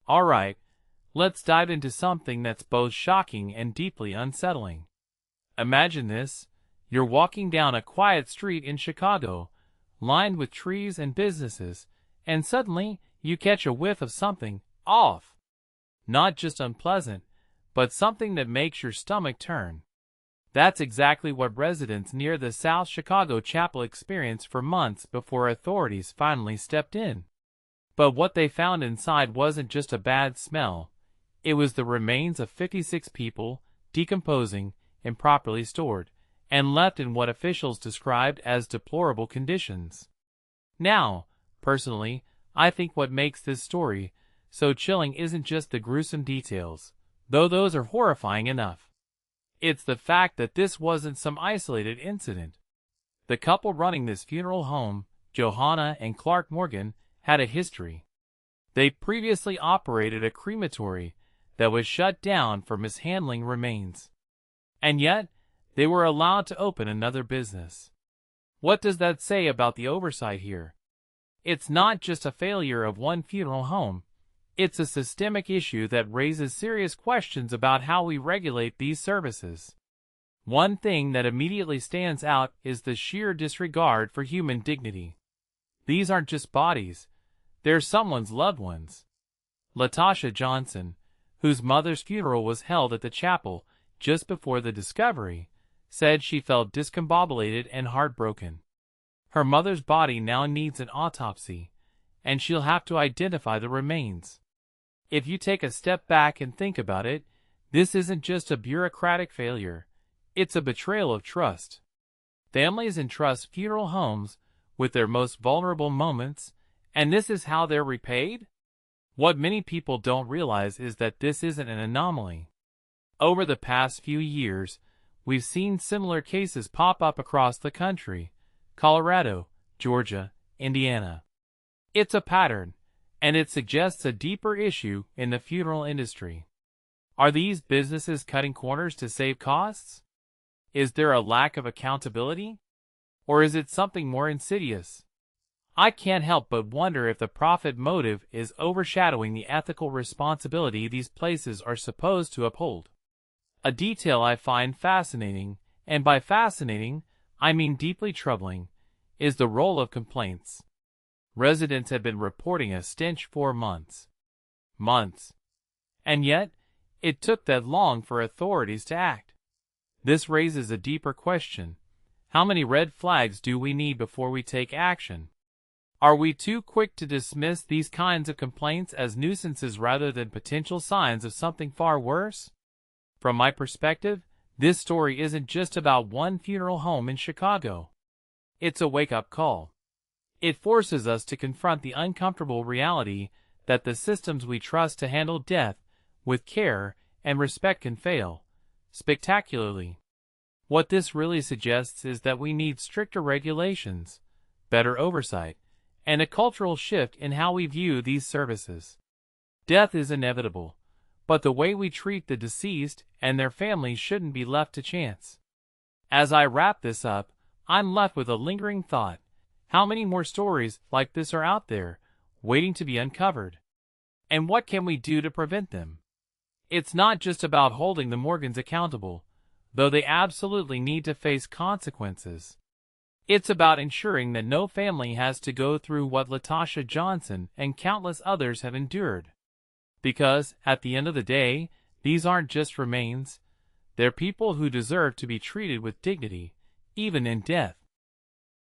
Alright, let's dive into something that's both shocking and deeply unsettling. Imagine this. You're walking down a quiet street in Chicago, lined with trees and businesses, and suddenly you catch a whiff of something off. Not just unpleasant, but something that makes your stomach turn. That's exactly what residents near the South Chicago chapel experienced for months before authorities finally stepped in. But what they found inside wasn't just a bad smell. It was the remains of 56 people, decomposing, improperly stored, and left in what officials described as deplorable conditions. Now, personally, I think what makes this story so chilling isn't just the gruesome details, though those are horrifying enough. It's the fact that this wasn't some isolated incident. The couple running this funeral home, Johanna and Clark Morgan, had a history. They previously operated a crematory that was shut down for mishandling remains. And yet, they were allowed to open another business. What does that say about the oversight here? It's not just a failure of one funeral home. It's a systemic issue that raises serious questions about how we regulate these services. One thing that immediately stands out is the sheer disregard for human dignity. These aren't just bodies. They're someone's loved ones. Latasha Johnson, whose mother's funeral was held at the chapel just before the discovery, said she felt discombobulated and heartbroken. Her mother's body now needs an autopsy, and she'll have to identify the remains. If you take a step back and think about it, this isn't just a bureaucratic failure. It's a betrayal of trust. Families entrust funeral homes with their most vulnerable moments, and this is how they're repaid? What many people don't realize is that this isn't an anomaly. Over the past few years, we've seen similar cases pop up across the country: Colorado, Georgia, Indiana. It's a pattern, and it suggests a deeper issue in the funeral industry. Are these businesses cutting corners to save costs? Is there a lack of accountability? Or is it something more insidious? I can't help but wonder if the profit motive is overshadowing the ethical responsibility these places are supposed to uphold. A detail I find fascinating, and by fascinating, I mean deeply troubling, is the role of complaints. Residents have been reporting a stench for months. And yet, it took that long for authorities to act. This raises a deeper question. How many red flags do we need before we take action? Are we too quick to dismiss these kinds of complaints as nuisances rather than potential signs of something far worse? From my perspective, this story isn't just about one funeral home in Chicago. It's a wake-up call. It forces us to confront the uncomfortable reality that the systems we trust to handle death with care and respect can fail spectacularly. What this really suggests is that we need stricter regulations, better oversight, and a cultural shift in how we view these services. Death is inevitable, but the way we treat the deceased and their families shouldn't be left to chance. As I wrap this up, I'm left with a lingering thought. How many more stories like this are out there, waiting to be uncovered? And what can we do to prevent them? It's not just about holding the Morgans accountable, though they absolutely need to face consequences. It's about ensuring that no family has to go through what Latasha Johnson and countless others have endured. Because, at the end of the day, these aren't just remains. They're people who deserve to be treated with dignity, even in death.